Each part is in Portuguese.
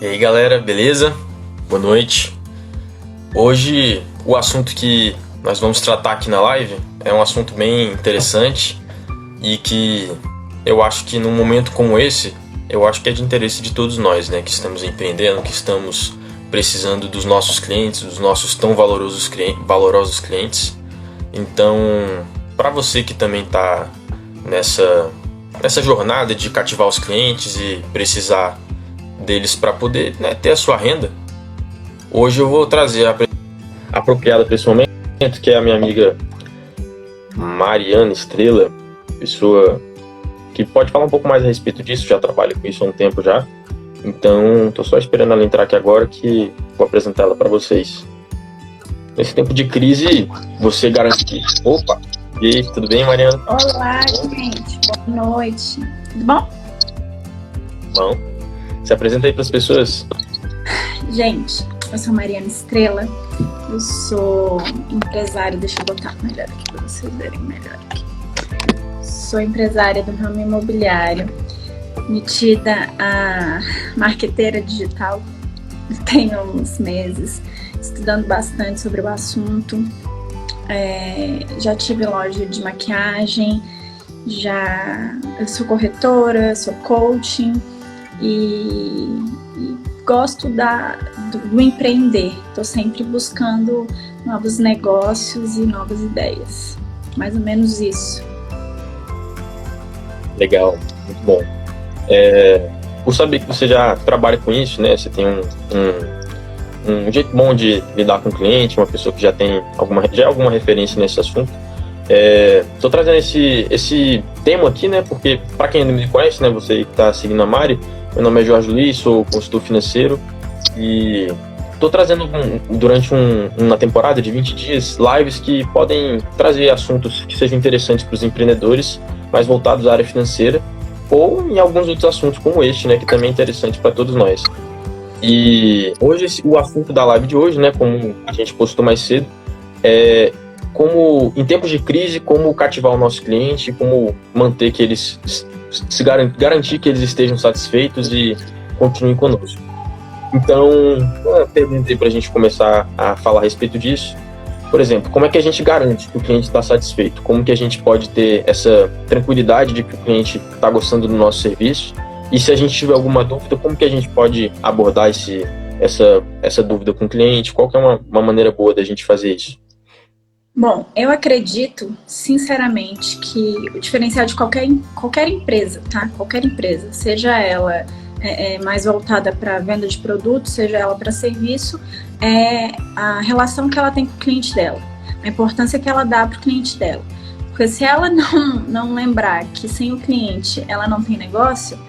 E aí galera, beleza? Boa noite. Hoje o assunto que nós vamos tratar aqui na live é um assunto bem interessante e que eu acho que num momento como esse, eu acho que é de interesse de todos nós, né? Que estamos empreendendo, que estamos precisando dos nossos clientes, dos nossos tão valorosos clientes. Então, para você que também está nessa jornada de cativar os clientes e precisar deles para poder, né, ter a sua renda, hoje eu vou trazer a apropriada para esse momento, que é a minha amiga Mariana Estrela, pessoa que pode falar um pouco mais a respeito disso, já trabalha com isso há um tempo já. Então, tô só esperando ela entrar aqui agora que vou apresentar ela para vocês. Nesse tempo de crise, você garante que... Opa! E aí, tudo bem, Mariana? Olá, gente. Boa noite. Tudo bom? Bom. Se apresenta aí para as pessoas. Gente, eu sou Mariana Estrela. Eu sou empresária... Deixa eu botar melhor aqui para vocês verem melhor aqui. Sou empresária do ramo imobiliário, metida a marqueteira digital. Tenho uns meses estudando bastante sobre o assunto. Já tive loja de maquiagem, eu sou corretora, sou coaching e gosto do empreender. Estou sempre buscando novos negócios e novas ideias. Mais ou menos isso. Legal, muito bom. Por saber que você já trabalha com isso, né? Você tem um jeito bom de lidar com o cliente, uma pessoa que já tem alguma referência nesse assunto. Estou trazendo esse tema aqui, né? Porque, para quem ainda me conhece, né? Você que está seguindo a Mari, meu nome é Jorge Luiz, sou consultor financeiro e estou trazendo durante uma temporada de 20 dias lives que podem trazer assuntos que sejam interessantes para os empreendedores, mais voltados à área financeira, ou em alguns outros assuntos como este, né? Que também é interessante para todos nós. E hoje o assunto da live de hoje, né, como a gente postou mais cedo, é como em tempos de crise, como cativar o nosso cliente, como manter que eles garantir que eles estejam satisfeitos e continuem conosco. Então, uma pergunta aí para a gente começar a falar a respeito disso. Por exemplo, como é que a gente garante que o cliente está satisfeito? Como que a gente pode ter essa tranquilidade de que o cliente está gostando do nosso serviço? E se a gente tiver alguma dúvida, como que a gente pode abordar essa dúvida com o cliente? Qual que é uma maneira boa da gente fazer isso? Bom, eu acredito, sinceramente, que o diferencial de qualquer empresa, tá? Qualquer empresa, seja ela mais voltada para venda de produtos, seja ela para serviço, é a relação que ela tem com o cliente dela, a importância que ela dá para o cliente dela. Porque se ela não lembrar que sem o cliente ela não tem negócio,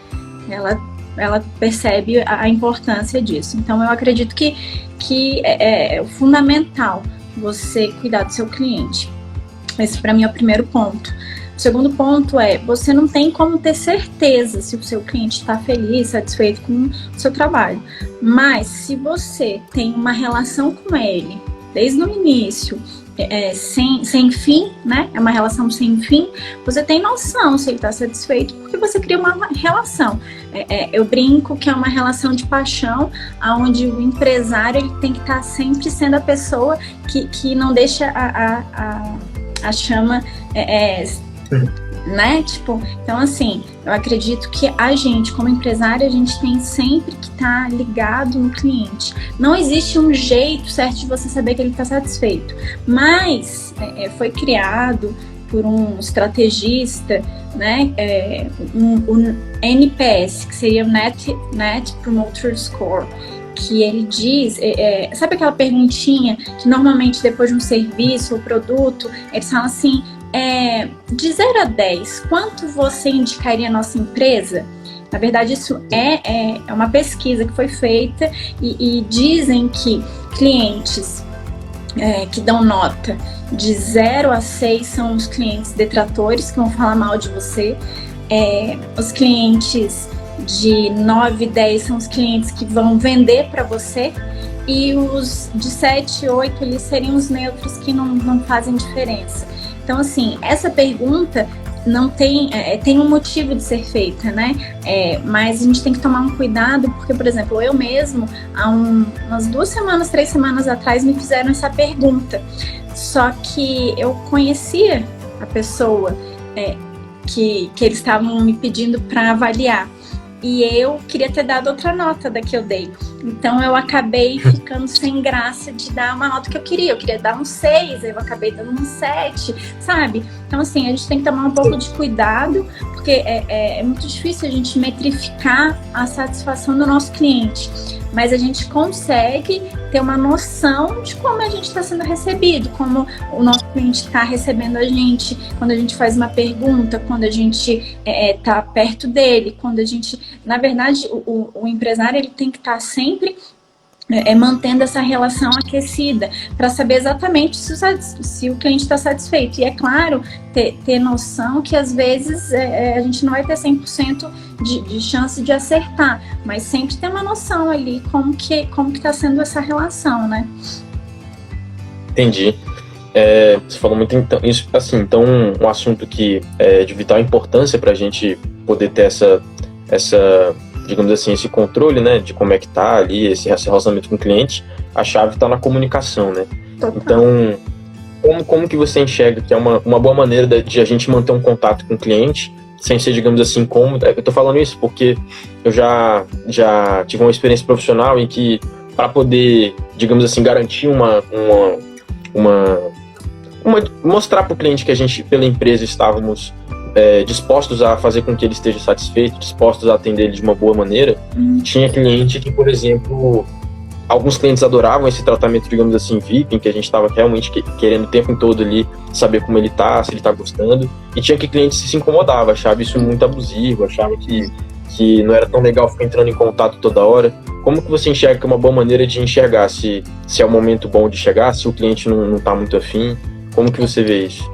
ela percebe a importância disso. Então, eu acredito que é fundamental você cuidar do seu cliente. Esse, para mim, é o primeiro ponto. O segundo ponto é, você não tem como ter certeza se o seu cliente está feliz, satisfeito com o seu trabalho. Mas, se você tem uma relação com ele, desde o início, sem fim, né? É uma relação sem fim. Você tem noção se ele está satisfeito, porque você cria uma relação. Eu brinco que é uma relação de paixão, onde o empresário ele tem que estar sempre sendo a pessoa que não deixa a chama, né? Tipo, então assim, eu acredito que a gente, como empresário, a gente tem sempre que estar ligado no cliente. Não existe um jeito certo de você saber que ele está satisfeito, mas foi criado por um estrategista, né? Um NPS, que seria o Net Promoter Score, que ele diz, sabe aquela perguntinha que normalmente depois de um serviço ou produto, eles falam assim, de 0 a 10, quanto você indicaria a nossa empresa? Na verdade, isso é uma pesquisa que foi feita e dizem que clientes que dão nota de 0 a 6 são os clientes detratores, que vão falar mal de você. Os clientes de 9 e 10 são os clientes que vão vender para você. E os de 7 e 8 eles seriam os neutros que não fazem diferença. Então, assim, essa pergunta não tem, tem um motivo de ser feita, né? Mas a gente tem que tomar um cuidado, porque, por exemplo, eu mesmo, há umas 2 semanas, 3 semanas atrás, me fizeram essa pergunta. Só que eu conhecia a pessoa que eles estavam me pedindo para avaliar. E eu queria ter dado outra nota da que eu dei. Então eu acabei ficando sem graça de dar uma nota que eu queria. Eu queria dar um 6, eu acabei dando um 7, sabe? Então assim, a gente tem que tomar um pouco de cuidado, porque é muito difícil a gente metrificar a satisfação do nosso cliente. Mas a gente consegue ter uma noção de como a gente está sendo recebido, como o nosso cliente está recebendo a gente, quando a gente faz uma pergunta, quando a gente está perto dele, quando a gente... Na verdade, o empresário ele tem que estar sempre mantendo essa relação aquecida, para saber exatamente se o cliente está satisfeito. E é claro, ter noção que às vezes a gente não vai ter 100% de chance de acertar, mas sempre ter uma noção ali como que está sendo essa relação, né? Entendi. Você falou muito, então, isso, assim, então um assunto que é de vital importância para a gente poder ter essa, digamos assim, esse controle, né, de como é que tá ali esse relacionamento com o cliente. A chave está na comunicação, né? Total. Então, como que você enxerga que é uma boa maneira de a gente manter um contato com o cliente, sem ser, digamos assim, cômodo? Eu tô falando isso porque eu já tive uma experiência profissional em que, para poder, digamos assim, garantir mostrar para o cliente que a gente, pela empresa, estávamos dispostos a fazer com que ele esteja satisfeito, dispostos a atender ele de uma boa maneira. Tinha cliente que, por exemplo, alguns clientes adoravam esse tratamento, digamos assim, VIP, em que a gente estava realmente querendo o tempo todo ali saber como ele está, se ele está gostando, e tinha que clientes que se incomodavam, achava isso muito abusivo, achava que não era tão legal ficar entrando em contato toda hora. Como que você enxerga que é uma boa maneira de enxergar se é um momento bom de chegar, se o cliente não está muito afim? Como que você vê isso?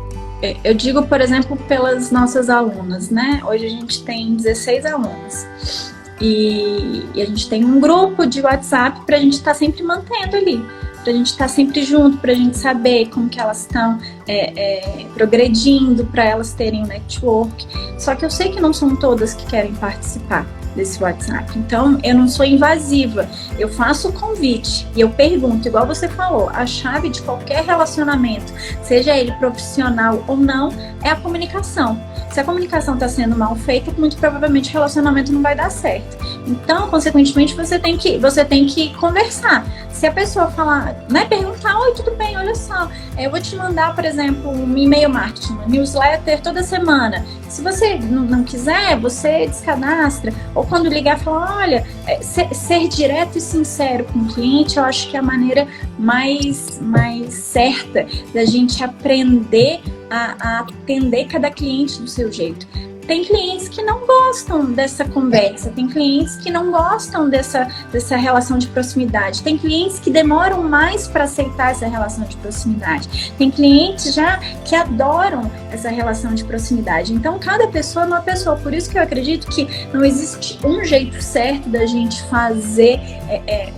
Eu digo, por exemplo, pelas nossas alunas, né? Hoje a gente tem 16 alunas e a gente tem um grupo de WhatsApp para a gente estar sempre mantendo ali, para a gente estar sempre junto, para a gente saber como que elas estão progredindo, para elas terem um network. Só que eu sei que não são todas que querem participar desse WhatsApp. Então, eu não sou invasiva. Eu faço o convite e eu pergunto, igual você falou, a chave de qualquer relacionamento, seja ele profissional ou não, é a comunicação. Se a comunicação está sendo mal feita, muito provavelmente o relacionamento não vai dar certo. Então, consequentemente, você tem que conversar. Se a pessoa falar, né, perguntar, oi, tudo bem, olha só, eu vou te mandar, por exemplo, um e-mail marketing, uma newsletter toda semana. Se você não quiser, você descadastra. Ou quando ligar, falar, olha, ser direto e sincero com o cliente, eu acho que é a maneira mais certa da gente aprender a atender cada cliente do seu jeito. Tem clientes que não gostam dessa conversa, tem clientes que não gostam dessa relação de proximidade, tem clientes que demoram mais para aceitar essa relação de proximidade, tem clientes já que adoram essa relação de proximidade. Então, cada pessoa é uma pessoa, por isso que eu acredito que não existe um jeito certo da gente fazer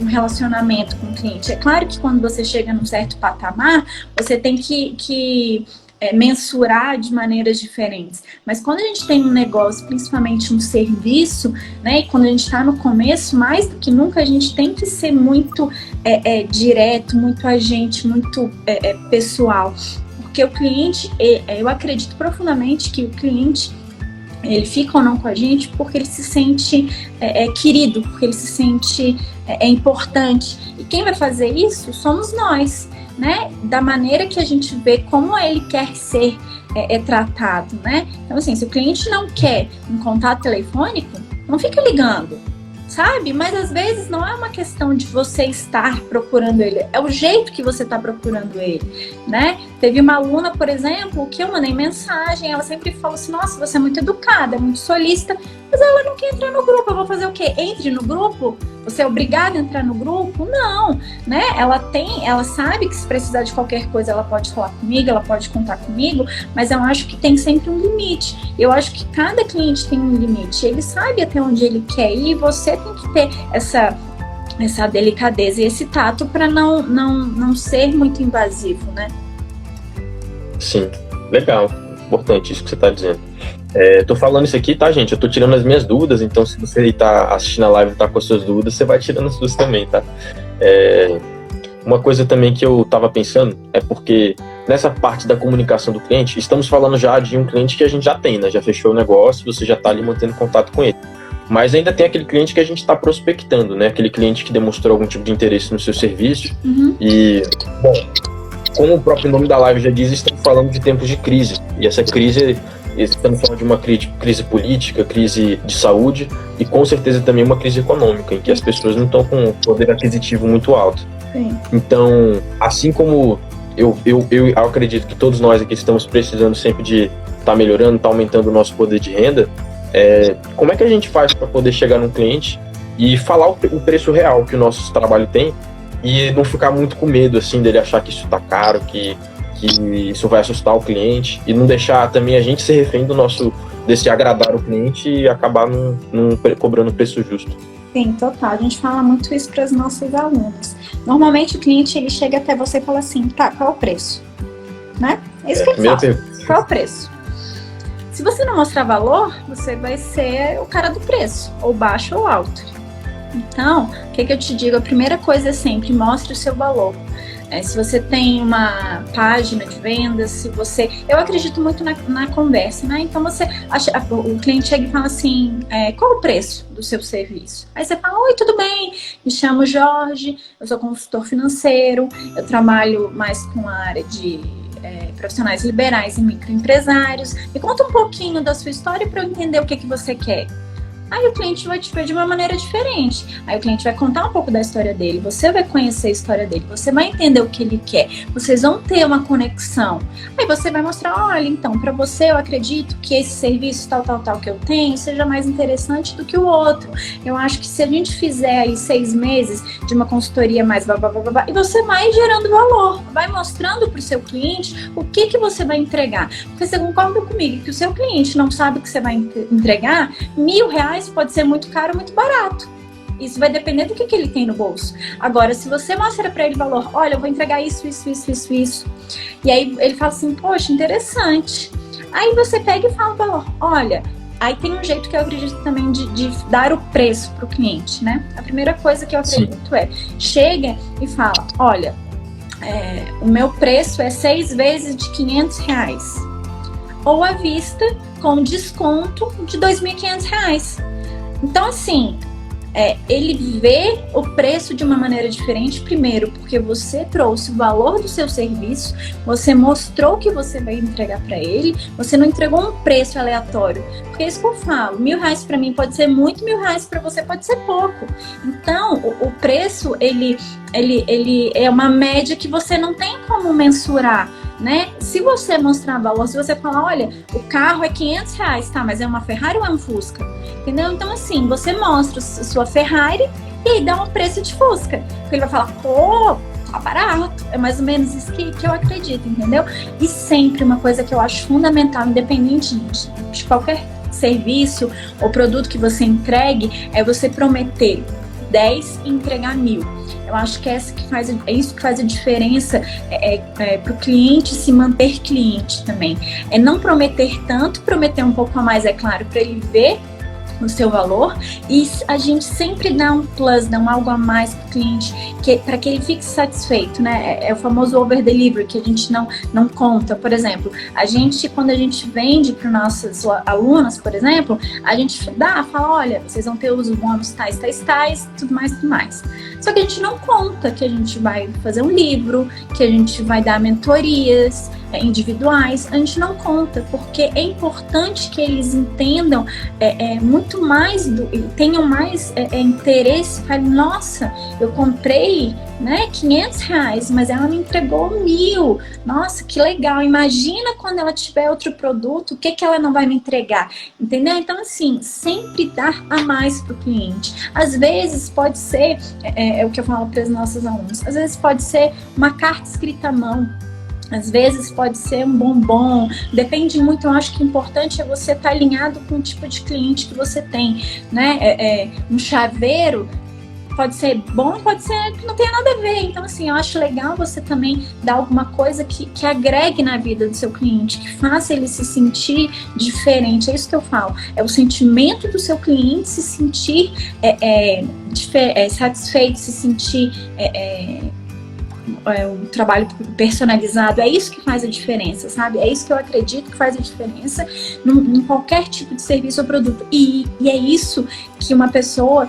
um relacionamento com o cliente. É claro que quando você chega num certo patamar, você tem que mensurar de maneiras diferentes, mas quando a gente tem um negócio, principalmente um serviço, né, e quando a gente está no começo, mais do que nunca a gente tem que ser muito direto, muito agente, muito pessoal, porque o cliente, eu acredito profundamente que o cliente, ele fica ou não com a gente porque ele se sente querido, porque ele se sente importante, e quem vai fazer isso somos nós, né? Da maneira que a gente vê como ele quer ser tratado, né? Então, assim, se o cliente não quer um contato telefônico, não fica ligando, sabe? Mas às vezes não é uma questão de você estar procurando ele, é o jeito que você está procurando ele, né? Teve uma aluna, por exemplo, que eu mandei mensagem, ela sempre falou assim, nossa, você é muito educada, é muito solícita, mas ela não quer entrar no grupo, eu vou fazer o quê? Entre no grupo? Você é obrigada a entrar no grupo? Não, né? Ela sabe que se precisar de qualquer coisa, ela pode falar comigo, ela pode contar comigo, mas eu acho que tem sempre um limite. Eu acho que cada cliente tem um limite, ele sabe até onde ele quer ir, e você tem que ter essa delicadeza e esse tato para não ser muito invasivo, né? Sim, legal. importante isso que você está dizendo. Tô falando isso aqui, tá, gente? Eu tô tirando as minhas dúvidas, então se você tá assistindo a live e tá com as suas dúvidas, você vai tirando as suas também, tá? Uma coisa também que eu tava pensando é porque nessa parte da comunicação do cliente, estamos falando já de um cliente que a gente já tem, né? Já fechou o negócio, você já tá ali mantendo contato com ele. Mas ainda tem aquele cliente que a gente está prospectando, né? Aquele cliente que demonstrou algum tipo de interesse no seu serviço. E, bom, como o próprio nome da live já diz, estamos falando de tempos de crise. E essa crise, estamos falando de uma crise política, crise de saúde e com certeza também uma crise econômica, em que as pessoas não estão com um poder aquisitivo muito alto. Sim. Então, assim como eu acredito que todos nós aqui estamos precisando sempre de estar melhorando, estar aumentando o nosso poder de renda, como é que a gente faz para poder chegar num cliente e falar o preço real que o nosso trabalho tem e não ficar muito com medo assim dele achar que isso está caro, que isso vai assustar o cliente e não deixar também a gente ser refém desse agradar o cliente e acabar não cobrando o preço justo. Sim, total. A gente fala muito isso para os nossos alunos. Normalmente o cliente ele chega até você e fala assim, tá, qual é o preço? Né? É isso que ele fala. Qual é o preço? Se você não mostrar valor, você vai ser o cara do preço, ou baixo ou alto. Então, o que eu te digo? A primeira coisa é sempre, mostre o seu valor. Se você tem uma página de vendas, eu acredito muito na conversa, né? Então o cliente chega e fala assim, qual o preço do seu serviço? Aí você fala, oi, tudo bem? Me chamo Jorge, eu sou consultor financeiro, eu trabalho mais com a área de profissionais liberais e microempresários. Me conta um pouquinho da sua história para eu entender o que você quer. Aí o cliente vai te ver de uma maneira diferente. Aí o cliente vai contar um pouco da história dele, você vai conhecer a história dele, você vai entender o que ele quer, vocês vão ter uma conexão. Aí você vai mostrar, olha, então, para você eu acredito que esse serviço tal que eu tenho seja mais interessante do que o outro. Eu acho que se a gente fizer aí 6 meses de uma consultoria mais e você vai gerando valor, vai mostrando para o seu cliente o que você vai entregar. Porque você concorda comigo que o seu cliente não sabe o que você vai entregar, R$1.000 pode ser muito caro ou muito barato. Isso vai depender do que ele tem no bolso. Agora, se você mostra para ele valor, olha, eu vou entregar isso. E aí ele fala assim, poxa, interessante. Aí você pega e fala o valor. Olha, aí tem um jeito que eu acredito também de dar o preço para o cliente, né? A primeira coisa que eu acredito chega e fala, olha, o meu preço é 6 vezes de R$500. Ou à vista com desconto de R$2.500. Então, assim, ele vê o preço de uma maneira diferente, primeiro, porque você trouxe o valor do seu serviço, você mostrou o que você vai entregar para ele, você não entregou um preço aleatório. Porque é isso que eu falo, R$1.000 para mim pode ser muito, R$1.000 para você pode ser pouco. Então, o preço, ele é uma média que você não tem como mensurar, né? Se você mostrar valor, se você falar, olha, o carro é R$500, tá? Mas é uma Ferrari ou é um Fusca? Entendeu? Então, assim, você mostra a sua Ferrari e aí dá um preço de Fusca. Porque ele vai falar, pô, tá barato. É mais ou menos isso que eu acredito, entendeu? E sempre uma coisa que eu acho fundamental, independente de qualquer serviço ou produto que você entregue, é você prometer 10 e entregar 1.000. Eu acho que é isso que faz a diferença para o cliente se manter cliente também. É não prometer tanto, prometer um pouco a mais, é claro, para ele ver o seu valor, e a gente sempre dá um plus, dá um algo a mais para o cliente, para que ele fique satisfeito, né? É o famoso over delivery que a gente não conta. Por exemplo, quando a gente vende para nossas alunas, por exemplo, a gente fala, olha, vocês vão ter os bônus tais, tudo mais. Só que a gente não conta que a gente vai fazer um livro, que a gente vai dar mentorias individuais, a gente não conta, porque é importante que eles entendam muito mais, tenham mais interesse. Falem, nossa, eu comprei, né, R$500, mas ela me entregou 1.000. Nossa, que legal. Imagina quando ela tiver outro produto, o que ela não vai me entregar, entendeu? Então, assim, sempre dar a mais para o cliente. Às vezes pode ser, é o que eu falo para os nossos alunos, às vezes pode ser uma carta escrita à mão, às vezes pode ser um bombom, depende muito. Eu acho que o importante é você estar alinhado com o tipo de cliente que você tem, né? Um chaveiro pode ser bom, pode ser que não tenha nada a ver. Então, assim, eu acho legal você também dar alguma coisa que agregue na vida do seu cliente, que faça ele se sentir diferente. É isso que eu falo. É o sentimento do seu cliente se sentir satisfeito, se sentir um trabalho personalizado. É isso que faz a diferença, sabe? É isso que eu acredito que faz a diferença em qualquer tipo de serviço ou produto. E é isso que uma pessoa...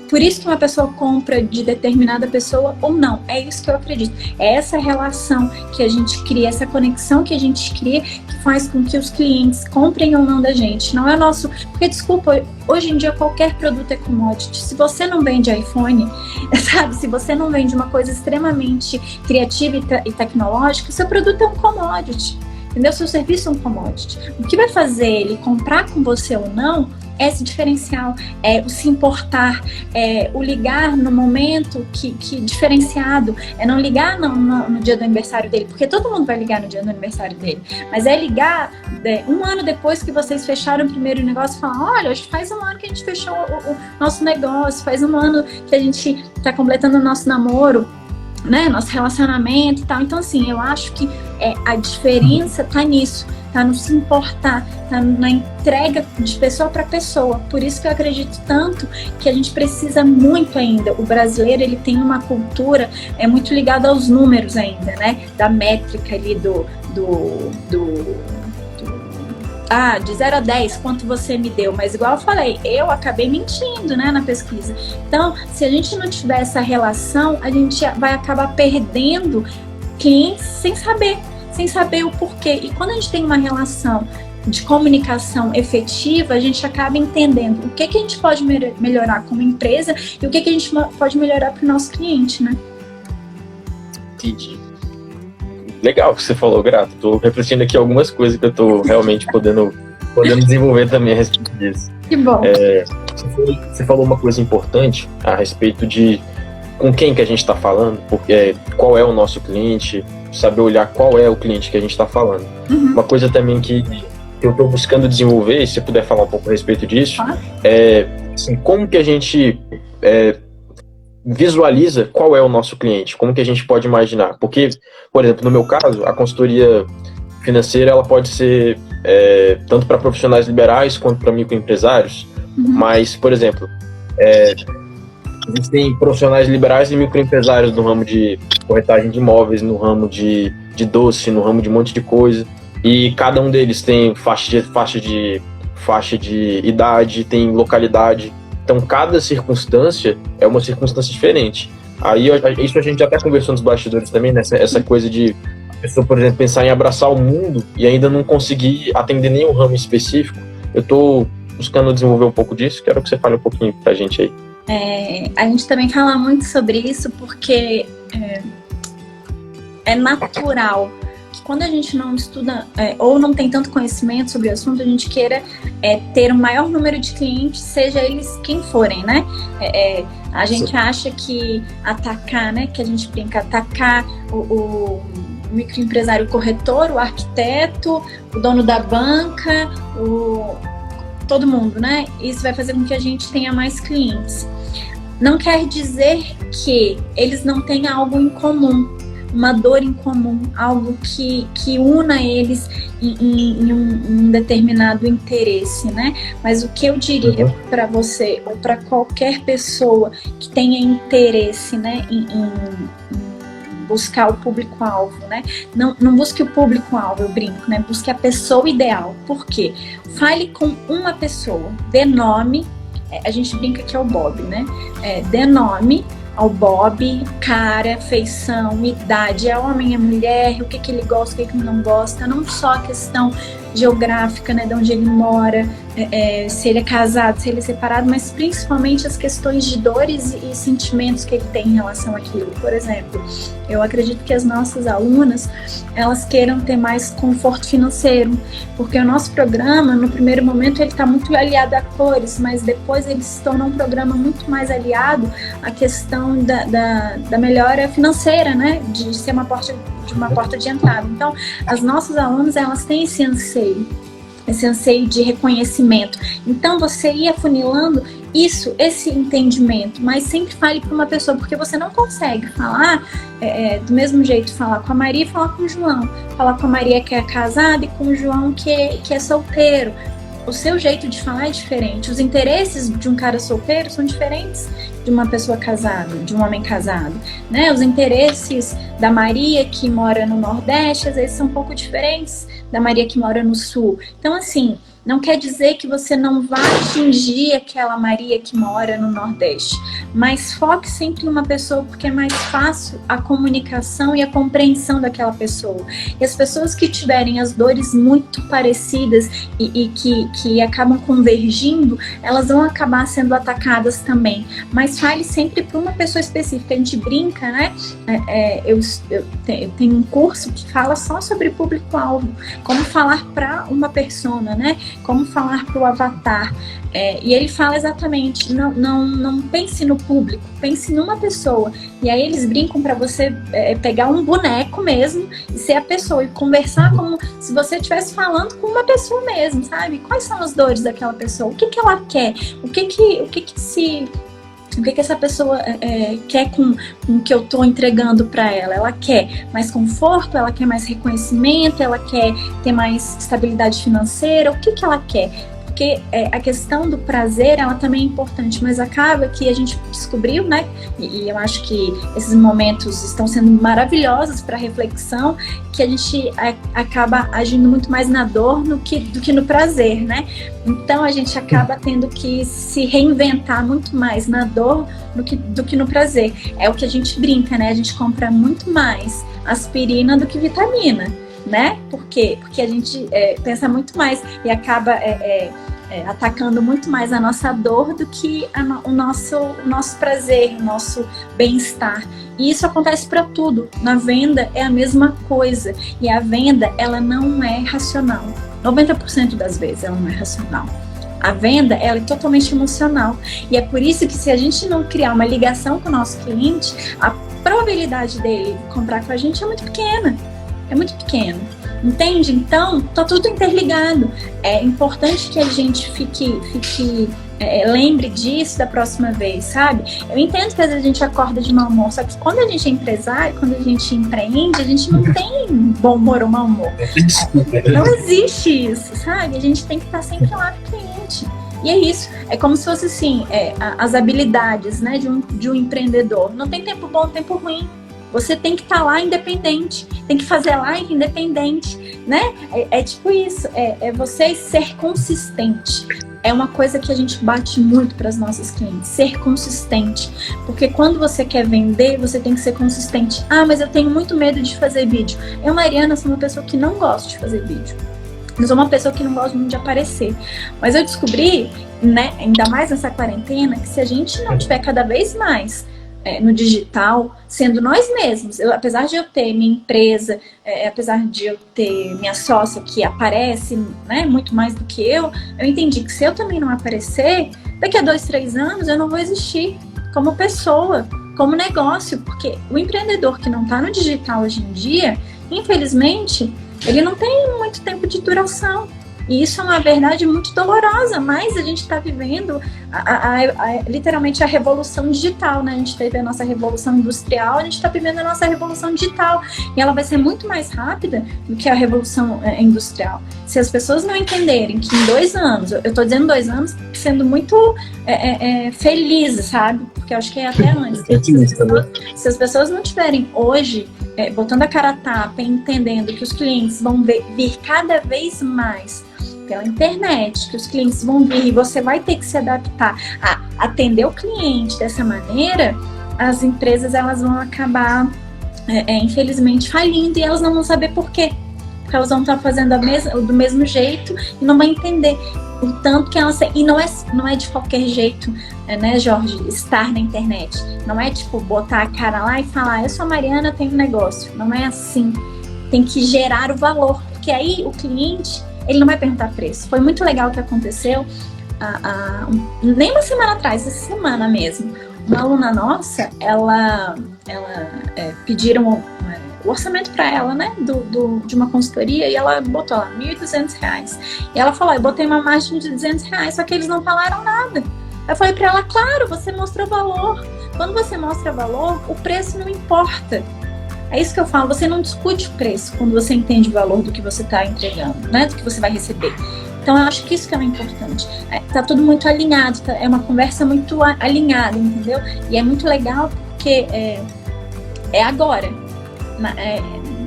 Por isso que uma pessoa compra de determinada pessoa ou não. É isso que eu acredito. É essa relação que a gente cria, essa conexão que a gente cria, que faz com que os clientes comprem ou não da gente. Não é nosso... Porque, desculpa, hoje em dia qualquer produto é commodity. Se você não vende iPhone, sabe? Se você não vende uma coisa extremamente criativa e tecnológica, seu produto é um commodity. Entendeu? Seu serviço é um commodity. O que vai fazer ele comprar com você ou não é esse diferencial, é o se importar, é o ligar no momento que diferenciado, é não ligar no dia do aniversário dele, porque todo mundo vai ligar no dia do aniversário dele, mas é ligar um ano depois que vocês fecharam o primeiro negócio e falar, olha, hoje faz um ano que a gente fechou o nosso negócio, faz um ano que a gente está completando o nosso namoro, né, nosso relacionamento e tal. Então, assim, eu acho que a diferença tá nisso, tá no se importar, tá na entrega de pessoa para pessoa. Por isso que eu acredito tanto que a gente precisa muito ainda. O brasileiro, ele tem uma cultura muito ligada aos números ainda, né, da métrica ali de 0 a 10, quanto você me deu? Mas igual eu falei, eu acabei mentindo, né, na pesquisa. Então, se a gente não tiver essa relação, a gente vai acabar perdendo clientes sem saber o porquê. E quando a gente tem uma relação de comunicação efetiva, a gente acaba entendendo o que a gente pode melhorar como empresa e o que a gente pode melhorar para o nosso cliente, né? Entendi. Legal que você falou, Grato. Tô refletindo aqui algumas coisas que eu tô realmente podendo desenvolver também a respeito disso. Que bom. Você falou uma coisa importante a respeito de com quem que a gente está falando, porque qual é o nosso cliente, saber olhar qual é o cliente que a gente está falando. Uhum. Uma coisa também que eu estou buscando desenvolver, e se você puder falar um pouco a respeito disso, assim, como que a gente visualiza qual é o nosso cliente, como que a gente pode imaginar. Porque, por exemplo, no meu caso, a consultoria financeira ela pode ser tanto para profissionais liberais quanto para microempresários, mas, por exemplo, existem profissionais liberais e microempresários no ramo de corretagem de imóveis, no ramo de doce, no ramo de um monte de coisa, e cada um deles tem faixa de idade, tem localidade. Então, cada circunstância é uma circunstância diferente. Aí, isso a gente até conversou nos bastidores também, né? Essa coisa de a pessoa, por exemplo, pensar em abraçar o mundo e ainda não conseguir atender nenhum ramo específico. Eu estou buscando desenvolver um pouco disso. Quero que você fale um pouquinho pra gente aí. A gente também fala muito sobre isso porque é natural que quando a gente não estuda ou não tem tanto conhecimento sobre o assunto, a gente queira ter o maior número de clientes, seja eles quem forem, né? A gente acha que atacar, né? Que a gente brinca, atacar o microempresário, o corretor, o arquiteto, o dono da banca, todo mundo, né? Isso vai fazer com que a gente tenha mais clientes. Não quer dizer que eles não tenham algo em comum, uma dor em comum, algo que una eles em um determinado interesse, né? Mas o que eu diria para você ou para qualquer pessoa que tenha interesse, né, em buscar o público-alvo, né? Não busque o público-alvo, eu brinco, né? Busque a pessoa ideal. Por quê? Fale com uma pessoa, dê nome, a gente brinca que é o Bob, né? Dê nome ao Bob, cara, feição, idade, é homem, é mulher, o que ele gosta, o que ele não gosta, não só a questão geográfica, né, de onde ele mora, se ele é casado, se ele é separado, mas principalmente as questões de dores e sentimentos que ele tem em relação àquilo. Por exemplo, eu acredito que as nossas alunas, elas queiram ter mais conforto financeiro, porque o nosso programa, no primeiro momento, ele está muito aliado a cores, mas depois ele se torna um programa muito mais aliado à questão da melhora financeira, né, de ser uma porta de entrada. Então, as nossas alunas, elas têm esse anseio esse anseio de reconhecimento. Então você ir afunilando esse entendimento, mas sempre fale para uma pessoa, porque você não consegue falar do mesmo jeito, falar com a Maria e falar com o João, falar com a Maria que é casada e com o João que é solteiro. O seu jeito de falar é diferente, os interesses de um cara solteiro são diferentes de uma pessoa casada, de um homem casado, né? Os interesses da Maria que mora no Nordeste, às vezes são um pouco diferentes da Maria que mora no Sul. Então, assim, não quer dizer que você não vai atingir aquela Maria que mora no Nordeste, mas foque sempre em uma pessoa, porque é mais fácil a comunicação e a compreensão daquela pessoa. E as pessoas que tiverem as dores muito parecidas e que acabam convergindo, elas vão acabar sendo atacadas também. Mas fale sempre para uma pessoa específica. A gente brinca, né? Eu tenho um curso que fala só sobre público-alvo, como falar para uma persona, né? Como falar para o avatar. E ele fala exatamente, não pense no público, pense numa pessoa. E aí eles brincam para você pegar um boneco mesmo e ser a pessoa e conversar como se você estivesse falando com uma pessoa mesmo, sabe? Quais são as dores daquela pessoa? O que ela quer? O que essa pessoa quer com o que eu estou entregando para ela? Ela quer mais conforto, ela quer mais reconhecimento, ela quer ter mais estabilidade financeira, o que ela quer? Porque a questão do prazer, ela também é importante, mas acaba que a gente descobriu, né? E eu acho que esses momentos estão sendo maravilhosos para reflexão, que a gente acaba agindo muito mais na dor do que no prazer, né? Então a gente acaba tendo que se reinventar muito mais na dor do que no prazer. É o que a gente brinca, né? A gente compra muito mais aspirina do que vitamina, né? Por quê? Porque a gente pensa muito mais e acaba atacando muito mais a nossa dor do que o nosso prazer, o nosso bem-estar. E isso acontece para tudo. Na venda é a mesma coisa. E a venda, ela não é racional. 90% das vezes ela não é racional. A venda, ela é totalmente emocional. E é por isso que se a gente não criar uma ligação com o nosso cliente, a probabilidade dele comprar com a gente é muito pequena. É muito pequeno, entende? Então, tá tudo interligado. É importante que a gente lembre disso da próxima vez, sabe? Eu entendo que às vezes a gente acorda de mau humor, só que quando a gente é empresário, quando a gente empreende, a gente não tem bom humor ou mau humor. Não existe isso, sabe? A gente tem que estar sempre lá pro cliente. E é isso, é como se fosse assim, as habilidades, né, de um empreendedor. Não tem tempo bom, tempo ruim. Você tem que estar lá independente, tem que fazer live independente, né? É tipo isso, é você ser consistente. É uma coisa que a gente bate muito para as nossas clientes, ser consistente. Porque quando você quer vender, você tem que ser consistente. Ah, mas eu tenho muito medo de fazer vídeo. Eu, Mariana, sou uma pessoa que não gosta de fazer vídeo. Eu sou uma pessoa que não gosta muito de aparecer. Mas eu descobri, né, ainda mais nessa quarentena, que se a gente não tiver cada vez mais no digital, sendo nós mesmos, apesar de eu ter minha empresa, apesar de eu ter minha sócia que aparece, né, muito mais do que eu entendi que se eu também não aparecer, daqui a 2, 3 anos eu não vou existir como pessoa, como negócio, porque o empreendedor que não está no digital hoje em dia, infelizmente, ele não tem muito tempo de duração. E isso é uma verdade muito dolorosa, mas a gente está vivendo literalmente a revolução digital, né? A gente teve a nossa revolução industrial, a gente está vivendo a nossa revolução digital. E ela vai ser muito mais rápida do que a revolução industrial. Se as pessoas não entenderem que em 2 anos, eu estou dizendo 2 anos sendo muito feliz, sabe? Porque eu acho que é até antes. Se as pessoas não tiverem hoje botando a cara a tapa e entendendo que os clientes vão vir cada vez mais pela internet, que os clientes vão vir e você vai ter que se adaptar a atender o cliente dessa maneira, as empresas elas vão acabar, infelizmente, falindo e elas não vão saber por quê. Porque elas vão estar fazendo do mesmo jeito e não vão entender o tanto que elas... E não é de qualquer jeito, né, Jorge, estar na internet. Não é tipo botar a cara lá e falar, eu sou a Mariana, eu tenho um negócio. Não é assim. Tem que gerar o valor, porque aí o cliente, ele não vai perguntar preço. Foi muito legal o que aconteceu nem uma semana atrás, essa semana mesmo. Uma aluna nossa, ela pediram o orçamento para ela, né, de uma consultoria, e ela botou lá R$1.200. E ela falou, eu botei uma margem de R$200, só que eles não falaram nada. Eu falei para ela, claro, você mostrou valor. Quando você mostra valor, o preço não importa. É isso que eu falo, você não discute o preço quando você entende o valor do que você está entregando, né, do que você vai receber. Então, eu acho que isso que é o importante. Tá tudo muito alinhado, é uma conversa muito alinhada, entendeu? E é muito legal porque é agora.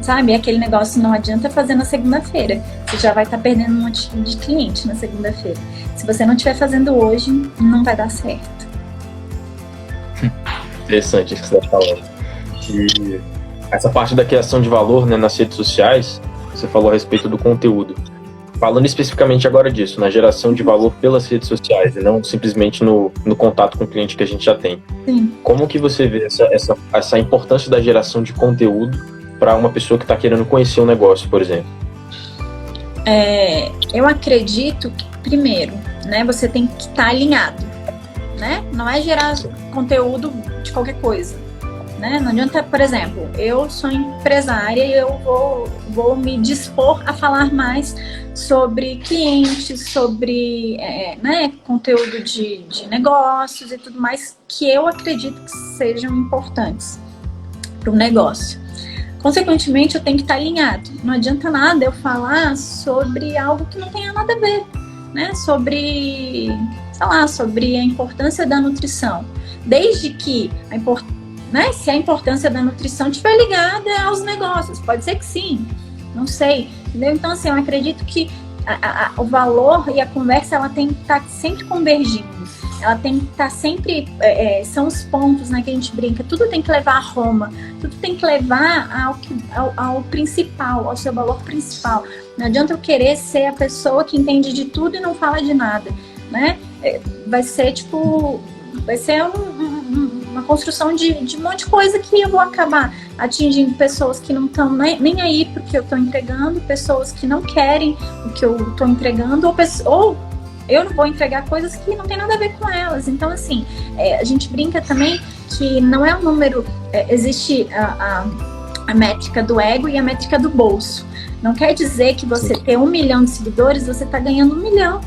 Sabe, aquele negócio não adianta fazer na segunda-feira. Você já vai estar perdendo um monte de cliente na segunda-feira. Se você não estiver fazendo hoje, não vai dar certo. Interessante isso que você está falando. E essa parte da criação de valor, né, nas redes sociais, você falou a respeito do conteúdo. Falando especificamente agora disso, na geração de valor pelas redes sociais e não simplesmente no contato com o cliente que a gente já tem. Sim. Como que você vê essa importância da geração de conteúdo para uma pessoa que está querendo conhecer um negócio, por exemplo? Eu acredito que, primeiro, né, você tem que estar alinhado, né? Não é gerar conteúdo de qualquer coisa, né? Não adianta, por exemplo, eu sou empresária e eu vou me dispor a falar mais sobre clientes, sobre né, conteúdo de negócios e tudo mais que eu acredito que sejam importantes para o negócio. Consequentemente, eu tenho que estar alinhado. Não adianta nada eu falar sobre algo que não tenha nada a ver, né? Sobre a importância da nutrição. Desde que né, se a importância da nutrição estiver ligada aos negócios, pode ser que sim, não sei, entendeu? Então, assim, eu acredito que o valor e a conversa, ela tem que estar sempre convergindo, ela tem que estar sempre, são os pontos, né, que a gente brinca, tudo tem que levar a Roma, tudo tem que levar ao principal, ao seu valor principal. Não adianta eu querer ser a pessoa que entende de tudo e não fala de nada, né? Vai ser uma construção de um monte de coisa que eu vou acabar atingindo pessoas que não estão nem aí porque eu estou entregando, pessoas que não querem o que eu estou entregando, ou eu não vou entregar coisas que não tem nada a ver com elas. Então, assim, a gente brinca também que não é um número, existe a métrica do ego e a métrica do bolso. Não quer dizer que você ter 1 milhão de seguidores, você está ganhando 1 milhão.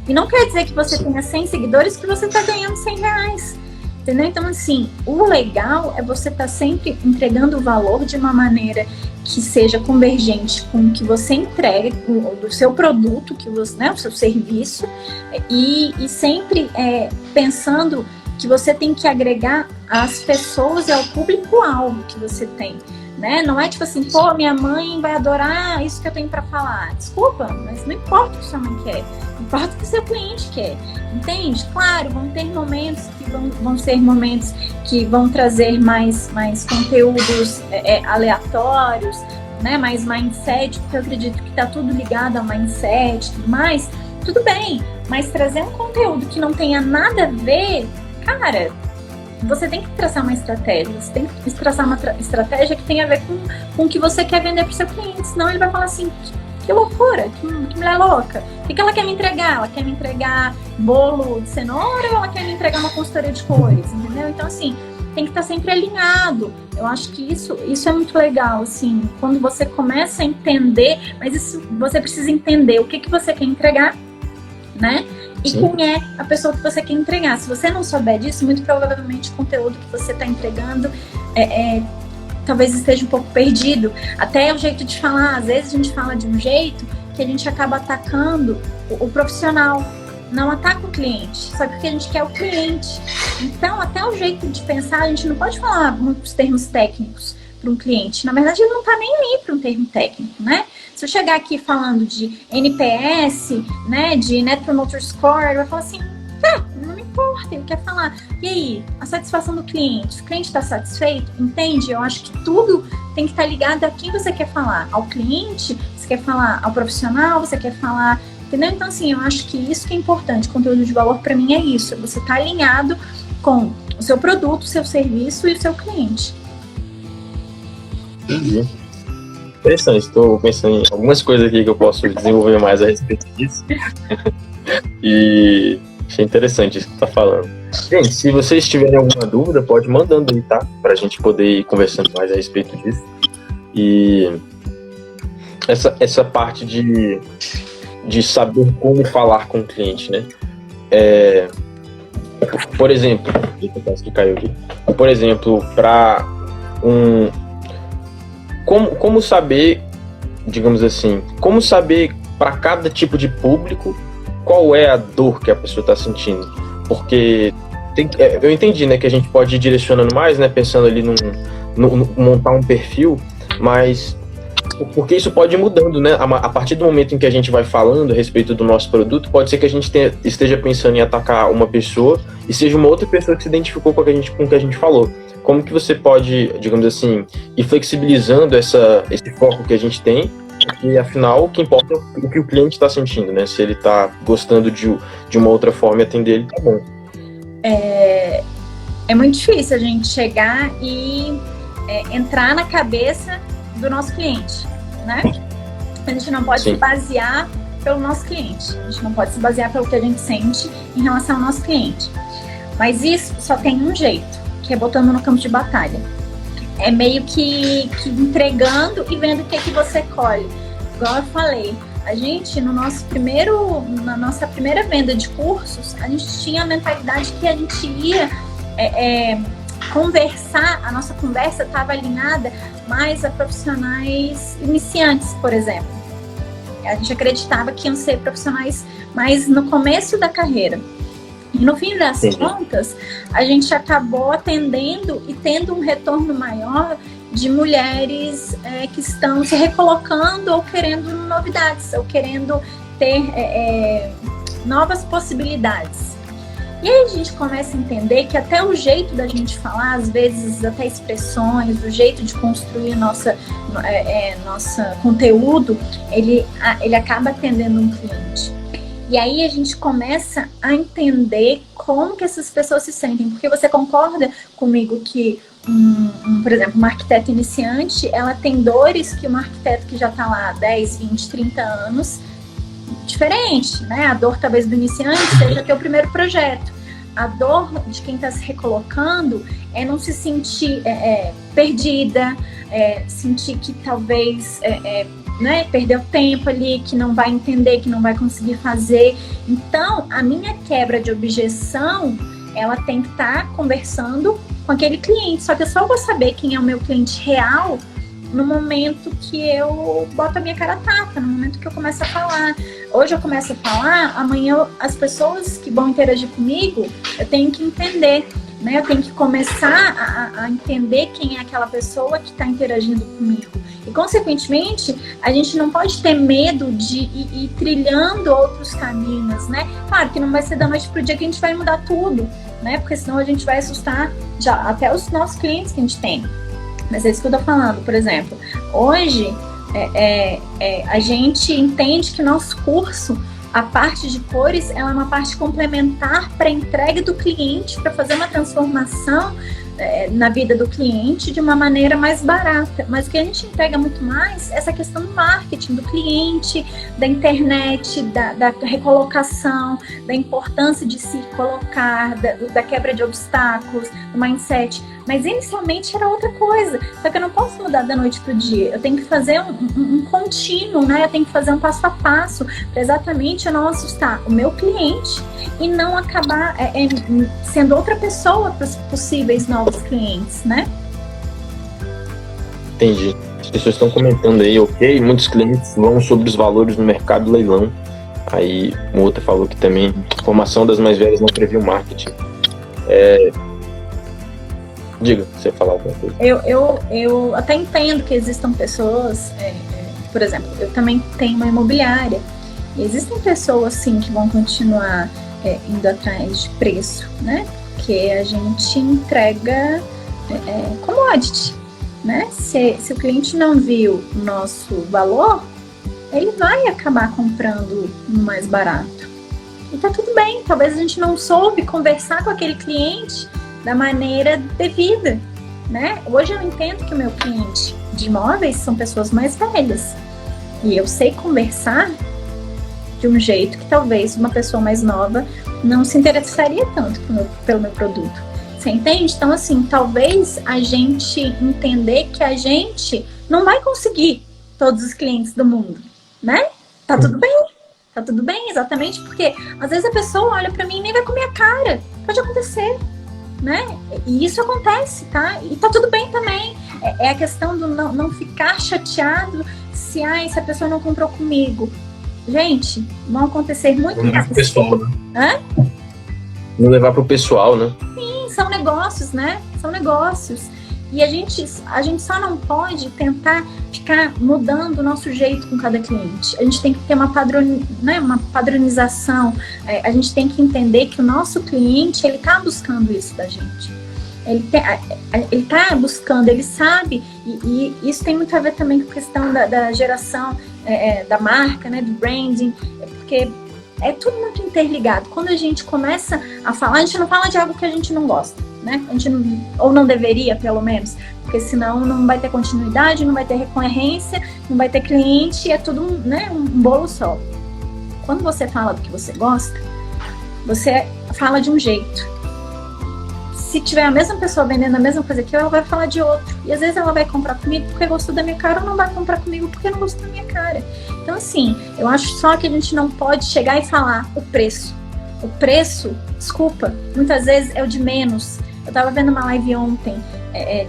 E não quer dizer que você tenha 100 seguidores que você está ganhando R$100. Entendeu? Então, assim, o legal é você estar sempre entregando o valor de uma maneira que seja convergente com o que você entrega, do seu produto, né, o seu serviço, e sempre pensando que você tem que agregar às pessoas e ao público-alvo que você tem. Né? Não é tipo assim, pô, minha mãe vai adorar isso que eu tenho para falar. Desculpa, mas não importa o que sua mãe quer, importa o que seu cliente quer, entende? Claro, vão ter momentos que vão ser momentos que vão trazer mais conteúdos aleatórios, né? Mais mindset, porque eu acredito que tá tudo ligado ao mindset e tudo mais. Tudo bem, mas trazer um conteúdo que não tenha nada a ver, cara, você tem que traçar uma estratégia, você tem que traçar uma estratégia que tenha a ver com o que você quer vender para o seu cliente, senão ele vai falar assim, que loucura, que mulher louca, o que ela quer me entregar? Ela quer me entregar bolo de cenoura ou ela quer me entregar uma consultoria de cores, entendeu? Então, assim, tem que estar sempre alinhado. Eu acho que isso é muito legal, assim, quando você começa a entender, mas isso você precisa entender o que você quer entregar, né? E Sim. quem é a pessoa que você quer entregar. Se você não souber disso, muito provavelmente o conteúdo que você está entregando talvez esteja um pouco perdido. Até o jeito de falar, às vezes a gente fala de um jeito que a gente acaba atacando o profissional, não ataca o cliente, só que o que a gente quer é o cliente. Então, até o jeito de pensar, a gente não pode falar muitos termos técnicos para um cliente. Na verdade, ele não está nem aí para um termo técnico, né? Se eu chegar aqui falando de NPS, né, de Net Promoter Score, ele vai falar assim, não me importa, ele quer falar. E aí, a satisfação do cliente? O cliente está satisfeito? Entende? Eu acho que tudo tem que estar ligado a quem você quer falar. Ao cliente, você quer falar ao profissional, você quer falar... Entendeu? Então, assim, eu acho que isso que é importante. Conteúdo de valor, para mim, é isso. Você está alinhado com o seu produto, o seu serviço e o seu cliente. Entendi. Interessante, estou pensando em algumas coisas aqui que eu posso desenvolver mais a respeito disso. E achei interessante isso que você está falando. Gente, se vocês tiverem alguma dúvida, pode ir mandando aí, tá? Para a gente poder ir conversando mais a respeito disso. E essa parte de saber como falar com o cliente, né? Por exemplo, que caiu aqui. Por exemplo, para como saber, digamos assim, como saber para cada tipo de público qual é a dor que a pessoa está sentindo? Porque eu entendi, né, que a gente pode ir direcionando mais, né, pensando ali no montar um perfil, mas porque isso pode ir mudando, né? A partir do momento em que a gente vai falando a respeito do nosso produto, pode ser que a gente esteja pensando em atacar uma pessoa e seja uma outra pessoa que se identificou com o que a gente falou. Como que você pode, digamos assim, ir flexibilizando esse foco que a gente tem, porque afinal o que importa é o que o cliente está sentindo, né? Se ele está gostando de uma outra forma e atender ele, tá bom. É muito difícil a gente chegar e entrar na cabeça do nosso cliente, né? A gente não pode se basear pelo nosso cliente, a gente não pode se basear pelo que a gente sente em relação ao nosso cliente. Mas isso só tem um jeito, que é botando no campo de batalha. É meio que entregando e vendo o que você colhe. Igual eu falei, a gente, na nossa primeira venda de cursos, a gente tinha a mentalidade que a gente ia conversar, a nossa conversa estava alinhada mais a profissionais iniciantes, por exemplo. A gente acreditava que iam ser profissionais mais no começo da carreira. E no fim das contas, a gente acabou atendendo e tendo um retorno maior de mulheres que estão se recolocando ou querendo novidades, ou querendo ter novas possibilidões. E aí a gente começa a entender que até o jeito da gente falar, às vezes até expressões, o jeito de construir nosso conteúdo, ele acaba atendendo um cliente. E aí a gente começa a entender como que essas pessoas se sentem, porque você concorda comigo que, por exemplo, uma arquiteta iniciante, ela tem dores que uma arquiteto que já está lá há 10, 20, 30 anos, diferente, né? A dor talvez do iniciante seja ter o primeiro projeto. A dor de quem está se recolocando é não se sentir perdida, sentir que talvez perdeu tempo ali, que não vai entender, que não vai conseguir fazer. Então, a minha quebra de objeção, ela tem que estar conversando com aquele cliente. Só que eu só vou saber quem é o meu cliente real no momento que eu boto a minha cara a tapa, no momento que eu começo a falar. Hoje eu começo a falar, amanhã as pessoas que vão interagir comigo, eu tenho que entender, né? Eu tenho que começar a entender quem é aquela pessoa que está interagindo comigo. E, consequentemente, a gente não pode ter medo de ir trilhando outros caminhos, né? Claro que não vai ser da noite pro dia que a gente vai mudar tudo, né? Porque senão a gente vai assustar já até os nossos clientes que a gente tem. Mas é isso que eu tô falando, por exemplo. Hoje, a gente entende que nosso curso, a parte de cores, ela é uma parte complementar para a entrega do cliente, para fazer uma transformação na vida do cliente de uma maneira mais barata. Mas o que a gente entrega muito mais é essa questão do marketing, do cliente, da internet, da recolocação, da importância de se colocar, da quebra de obstáculos, do mindset. Mas inicialmente era outra coisa. Só que eu não posso mudar da noite para o dia. Eu tenho que fazer um contínuo, né? Eu tenho que fazer um passo a passo para exatamente eu não assustar o meu cliente e não acabar sendo outra pessoa para os possíveis novos clientes, né? Entendi. As pessoas estão comentando aí, ok, muitos clientes vão sobre os valores no mercado leilão. Aí um outro falou que também a formação das mais velhas não prevê o marketing. Diga, você falar alguma coisa. Eu até entendo que existam pessoas, por exemplo, eu também tenho uma imobiliária, e existem pessoas, sim, que vão continuar indo atrás de preço, né? Porque a gente entrega commodity, né? Se o cliente não viu o nosso valor, ele vai acabar comprando no mais barato. E tá tudo bem, talvez a gente não soube conversar com aquele cliente da maneira devida, né? Hoje eu entendo que o meu cliente de imóveis são pessoas mais velhas e eu sei conversar de um jeito que talvez uma pessoa mais nova não se interessaria tanto pelo meu produto. Você entende? Então, assim, talvez a gente entender que a gente não vai conseguir todos os clientes do mundo, né? Tá tudo bem. Tá tudo bem, exatamente, porque às vezes a pessoa olha pra mim e nem vai comer a cara. Pode acontecer, né? E isso acontece, tá? E tá tudo bem também. É a questão do não ficar chateado se a pessoa não comprou comigo. Gente, vão acontecer muito mais. Não pessoal, né? Não levar pro pessoal, né? Sim, são negócios, né? São negócios. E a gente só não pode tentar ficar mudando o nosso jeito com cada cliente. A gente tem que ter uma padronização. A gente tem que entender que o nosso cliente, ele tá buscando isso da gente. Ele tá buscando, ele sabe, e isso tem muito a ver também com a questão da geração da marca, né, do branding, porque é tudo muito interligado. Quando a gente começa a falar, a gente não fala de algo que a gente não gosta, né? A gente ou não deveria, pelo menos, porque senão não vai ter continuidade, não vai ter recorrência, não vai ter cliente, é tudo um bolo só. Quando você fala do que você gosta, você fala de um jeito. Se tiver a mesma pessoa vendendo a mesma coisa que eu, ela vai falar de outro. E às vezes ela vai comprar comigo porque gostou da minha cara, ou não vai comprar comigo porque não gostou da minha cara. Então, assim, eu acho só que a gente não pode chegar e falar o preço. O preço, desculpa, muitas vezes é o de menos. Eu tava vendo uma live ontem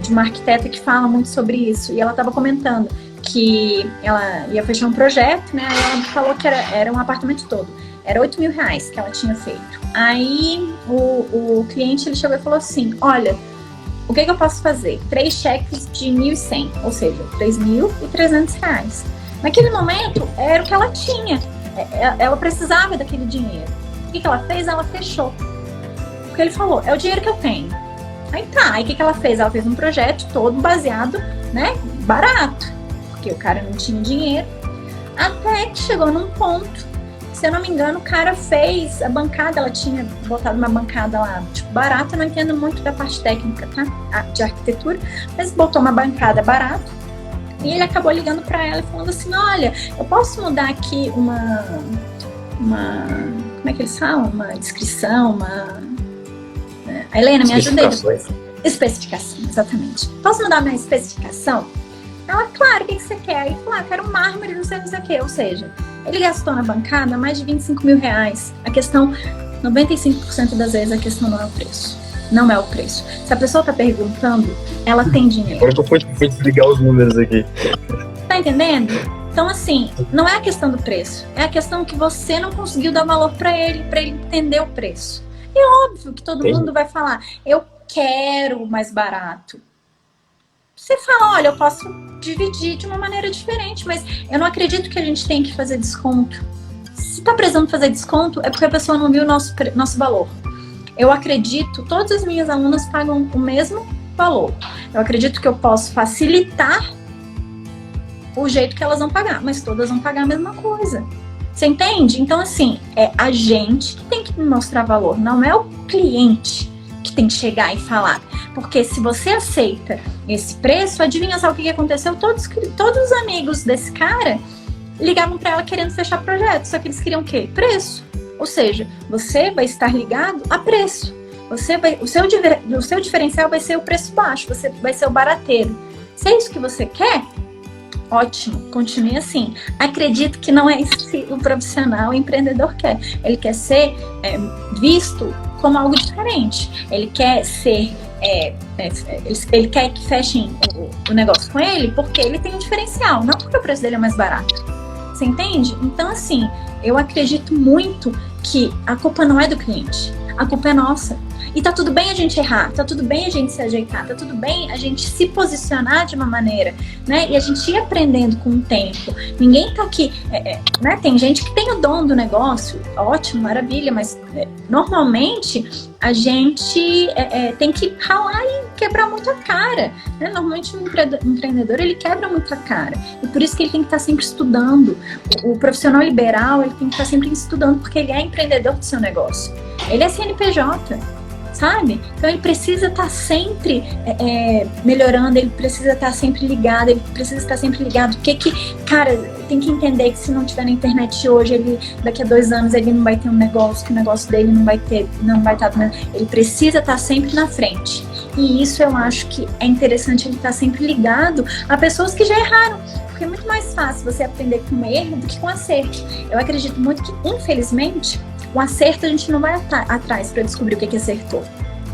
de uma arquiteta que fala muito sobre isso. E ela tava comentando que ela ia fechar um projeto, né? Aí ela falou que era um apartamento todo. Era R$8.000 que ela tinha feito. Aí o cliente, ele chegou e falou assim, olha, o que eu posso fazer? 3 cheques de 1.100, ou seja, R$3.300. Naquele momento, era o que ela tinha. Ela precisava daquele dinheiro. O que ela fez? Ela fechou. Porque ele falou, é o dinheiro que eu tenho. Aí tá, aí o que ela fez? Ela fez um projeto todo baseado, né, barato. Porque o cara não tinha dinheiro. Até que chegou num ponto, se eu não me engano, o cara fez a bancada, ela tinha botado uma bancada lá, tipo, barata, eu não entendo muito da parte técnica, tá? De arquitetura, mas botou uma bancada barata, e ele acabou ligando pra ela e falando assim, olha, eu posso mudar aqui uma como é que eles falam? Uma descrição, A Helena, me ajuda aí depois. Especificação, exatamente. Posso mudar minha especificação? Ela, claro, o que você quer? Aí falou, quero um mármore, não sei o que. Ou seja, ele gastou na bancada mais de R$25.000. A questão, 95% das vezes, a questão não é o preço. Não é o preço. Se a pessoa tá perguntando, ela tem dinheiro. Agora que eu fui desligar os números aqui. Tá entendendo? Então, assim, não é a questão do preço. É a questão que você não conseguiu dar valor pra ele entender o preço. É óbvio que todo mundo vai falar, eu quero mais barato. Você fala, olha, eu posso dividir de uma maneira diferente, mas eu não acredito que a gente tem que fazer desconto. Se tá precisando fazer desconto, é porque a pessoa não viu o nosso valor. Eu acredito, todas as minhas alunas pagam o mesmo valor. Eu acredito que eu posso facilitar o jeito que elas vão pagar, mas todas vão pagar a mesma coisa. Você entende? Então, assim, é a gente que tem que mostrar valor, não é o cliente que tem que chegar e falar. Porque se você aceita esse preço, adivinha só o que aconteceu? Todos os amigos desse cara ligavam para ela querendo fechar projeto, só que eles queriam o quê? Preço. Ou seja, você vai estar ligado a preço. O seu diferencial vai ser o preço baixo, você vai ser o barateiro. Se é isso que você quer, ótimo, continue assim. Acredito que não é isso que o profissional, o empreendedor quer. Ele quer ser visto como algo diferente. Ele quer ser... ele quer que fechem o negócio com ele porque ele tem um diferencial, não porque o preço dele é mais barato. Você entende? Então, assim, eu acredito muito que a culpa não é do cliente, a culpa é nossa. E tá tudo bem a gente errar, tá tudo bem a gente se ajeitar, tá tudo bem a gente se posicionar de uma maneira, né? E a gente ir aprendendo com o tempo. Ninguém tá aqui, né? Tem gente que tem o dom do negócio, ótimo, maravilha, mas normalmente a gente tem que ralar e quebrar muito a cara, né? Normalmente o empreendedor, ele quebra muito a cara. E por isso que ele tem que estar sempre estudando. O profissional liberal, ele tem que estar sempre estudando, porque ele é empreendedor do seu negócio. Ele é CNPJ. sabe? Então ele precisa estar sempre melhorando, ele precisa estar sempre ligado, cara, tem que entender que se não tiver na internet hoje, daqui a 2 anos ele não vai ter um negócio, que o negócio dele não vai estar, ele precisa estar sempre na frente. E isso eu acho que é interessante, ele estar sempre ligado a pessoas que já erraram, porque é muito mais fácil você aprender com erro do que com acerto. Eu acredito muito que, infelizmente, o acerto a gente não vai atrás para descobrir o que acertou.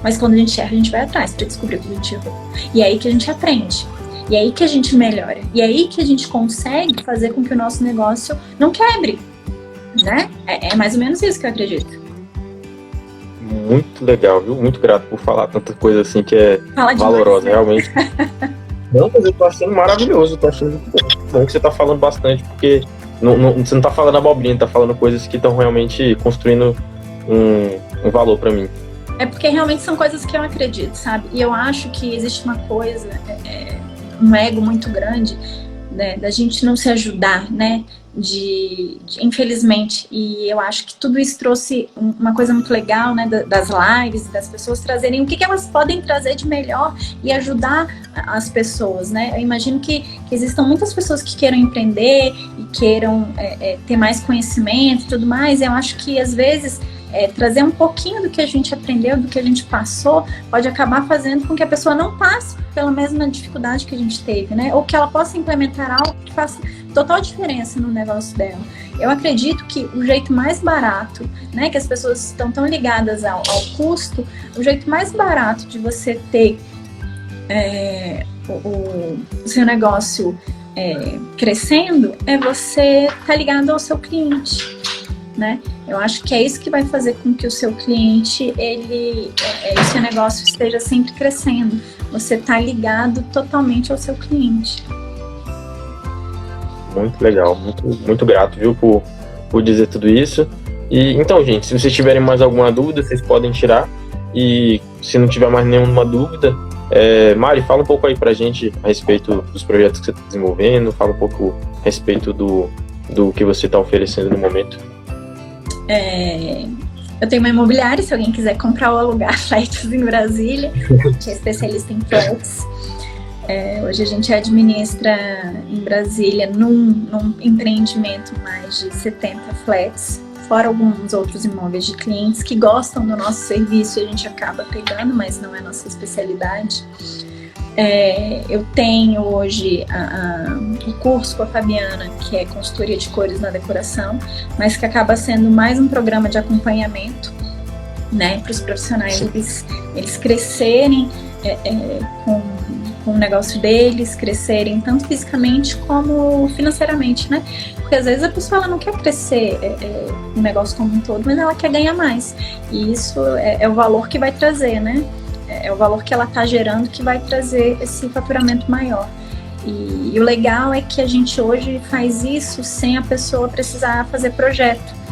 Mas quando a gente erra, a gente vai atrás para descobrir o que a gente errou. E é aí que a gente aprende. E é aí que a gente melhora. E é aí que a gente consegue fazer com que o nosso negócio não quebre. Né? É mais ou menos isso que eu acredito. Muito legal, viu? Muito grato por falar tanta coisa assim que é valorosa, realmente. Não, mas eu tô achando maravilhoso, eu tô achando muito bom que você tá falando bastante, porque você não tá falando abobrinha, tá falando coisas que estão realmente construindo um valor pra mim. É porque realmente são coisas que eu acredito, sabe? E eu acho que existe uma coisa, um ego muito grande, né, da gente não se ajudar, né? Infelizmente, e eu acho que tudo isso trouxe uma coisa muito legal, né, das lives, das pessoas trazerem o que elas podem trazer de melhor e ajudar as pessoas, né? Eu imagino que existam muitas pessoas que queiram empreender e queiram ter mais conhecimento e tudo mais. Eu acho que às vezes trazer um pouquinho do que a gente aprendeu, do que a gente passou, pode acabar fazendo com que a pessoa não passe pela mesma dificuldade que a gente teve, né? Ou que ela possa implementar algo que faça total diferença no negócio dela. Eu acredito que o jeito mais barato, né, que as pessoas estão tão ligadas ao custo, o jeito mais barato de você ter o seu negócio crescendo é você estar ligado ao seu cliente, né? Eu acho que é isso que vai fazer com que o seu cliente, o seu negócio esteja sempre crescendo. Você tá ligado totalmente ao seu cliente. Muito legal, muito grato, viu, por dizer tudo isso. E então, gente, se vocês tiverem mais alguma dúvida, vocês podem tirar. E se não tiver mais nenhuma dúvida, Mari, fala um pouco aí pra gente a respeito dos projetos que você está desenvolvendo, fala um pouco a respeito do que você está oferecendo no momento. Eu tenho uma imobiliária, se alguém quiser comprar ou alugar flats em Brasília, que é especialista em flats. Hoje a gente administra em Brasília, num empreendimento, mais de 70 flats, fora alguns outros imóveis de clientes que gostam do nosso serviço e a gente acaba pegando, mas não é nossa especialidade. Eu tenho hoje o curso com a Fabiana, que é consultoria de cores na decoração, mas que acaba sendo mais um programa de acompanhamento, né, para os profissionais eles crescerem com o negócio deles, crescerem tanto fisicamente como financeiramente, né? Porque às vezes a pessoa ela não quer crescer o negócio como um todo, mas ela quer ganhar mais. E isso é o valor que vai trazer, né? É o valor que ela está gerando que vai trazer esse faturamento maior. E o legal é que a gente hoje faz isso sem a pessoa precisar fazer projeto,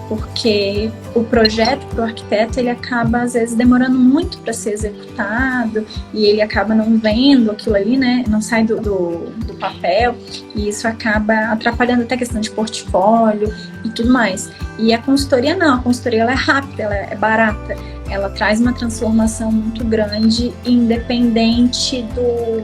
porque o projeto para o arquiteto ele acaba às vezes demorando muito para ser executado e ele acaba não vendo aquilo ali, né? Não sai do papel, e isso acaba atrapalhando até a questão de portfólio e tudo mais. E a consultoria não, a consultoria ela é rápida, ela é barata, ela traz uma transformação muito grande, independente do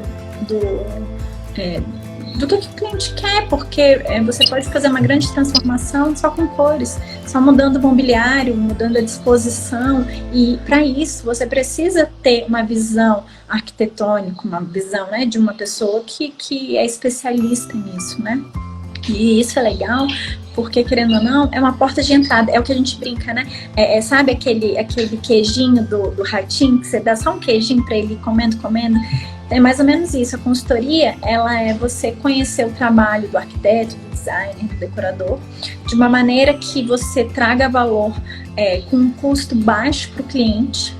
que o cliente quer, porque você pode fazer uma grande transformação só com cores, só mudando o mobiliário, mudando a disposição, e para isso você precisa ter uma visão arquitetônica, uma visão, né, de uma pessoa que é especialista nisso, né? E isso é legal, porque querendo ou não, é uma porta de entrada, é o que a gente brinca, né? Sabe aquele queijinho do ratinho, que você dá só um queijinho para ele ir comendo? É mais ou menos isso. A consultoria, ela é você conhecer o trabalho do arquiteto, do designer, do decorador, de uma maneira que você traga valor com um custo baixo para o cliente.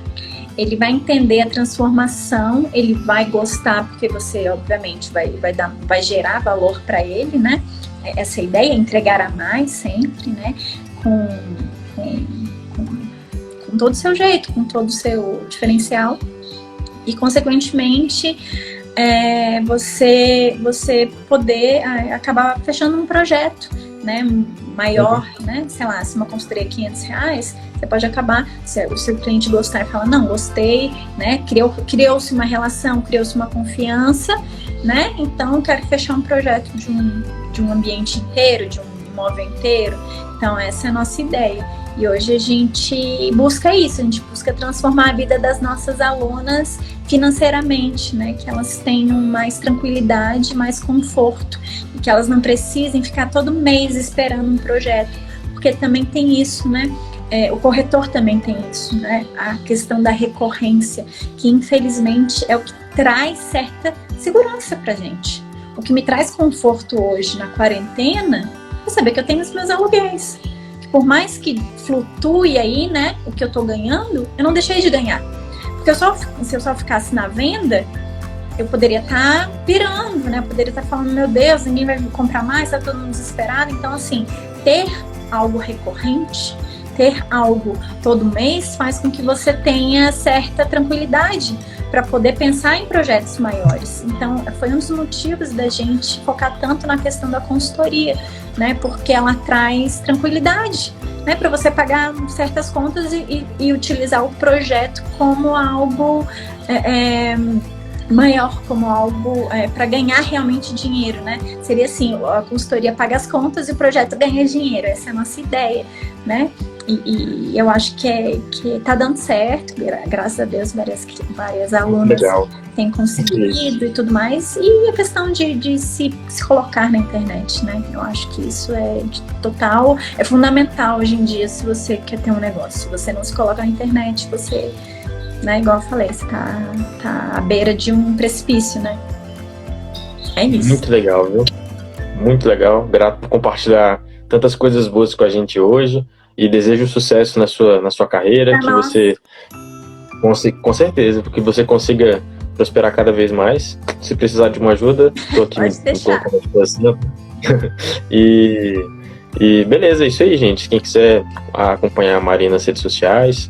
Ele vai entender a transformação, ele vai gostar, porque você, obviamente, vai gerar valor para ele, né? Essa ideia é entregar a mais sempre, né? Com todo o seu jeito, com todo o seu diferencial. E, consequentemente, você poder acabar fechando um projeto, né? maior, né? Sei lá, se uma consultoria é R$500, você pode acabar, se o seu cliente gostar e falar, não, gostei, né? Criou-se uma relação, criou-se uma confiança, né? Então eu quero fechar um projeto de um ambiente inteiro, de um imóvel inteiro. Então essa é a nossa ideia. E hoje a gente busca isso, a gente busca transformar a vida das nossas alunas financeiramente, né? Que elas tenham mais tranquilidade, mais conforto, e que elas não precisem ficar todo mês esperando um projeto, porque também tem isso, né? O corretor também tem isso, né? A questão da recorrência, que infelizmente é o que traz certa segurança pra gente. O que me traz conforto hoje na quarentena é saber que eu tenho os meus aluguéis. Por mais que flutue aí, né, o que eu tô ganhando, eu não deixei de ganhar. Porque se eu só ficasse na venda, eu poderia estar pirando, né? Eu poderia estar falando, meu Deus, ninguém vai comprar mais, tá todo mundo desesperado. Então, assim, ter algo recorrente, ter algo todo mês, faz com que você tenha certa tranquilidade para poder pensar em projetos maiores. Então, foi um dos motivos da gente focar tanto na questão da consultoria, né? Porque ela traz tranquilidade, né? Para você pagar certas contas e utilizar o projeto como algo maior, como algo para ganhar realmente dinheiro, né? Seria assim, a consultoria paga as contas e o projeto ganha dinheiro. Essa é a nossa ideia, né? E eu acho que tá dando certo, graças a Deus, várias alunas têm conseguido e tudo mais. E a questão de se colocar na internet, né? Eu acho que isso é fundamental hoje em dia se você quer ter um negócio. Se você não se coloca na internet, você, né, igual eu falei, você tá à beira de um precipício, né? É isso. Muito legal, viu? Muito legal. Grato por compartilhar tantas coisas boas com a gente hoje. E desejo sucesso na sua carreira, que você, com certeza, que você consiga prosperar cada vez mais. Se precisar de uma ajuda, estou aqui me colocando à disposição. E beleza, é isso aí, gente. Quem quiser acompanhar a Mari nas redes sociais.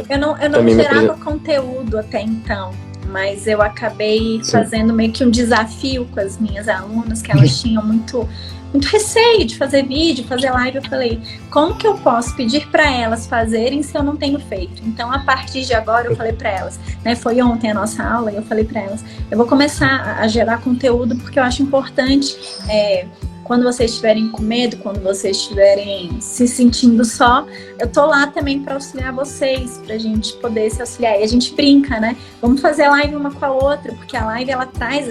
Eu não gerava conteúdo até então, mas eu acabei fazendo meio que um desafio com as minhas alunas, que elas tinham muito receio de fazer vídeo, fazer live. Eu falei, como que eu posso pedir para elas fazerem se eu não tenho feito? Então, a partir de agora, eu falei para elas, né? Foi ontem a nossa aula e eu falei para elas, eu vou começar a gerar conteúdo porque eu acho importante, quando vocês estiverem com medo, quando vocês estiverem se sentindo só, eu tô lá também para auxiliar vocês, pra gente poder se auxiliar. E a gente brinca, né? Vamos fazer live uma com a outra, porque a live, ela traz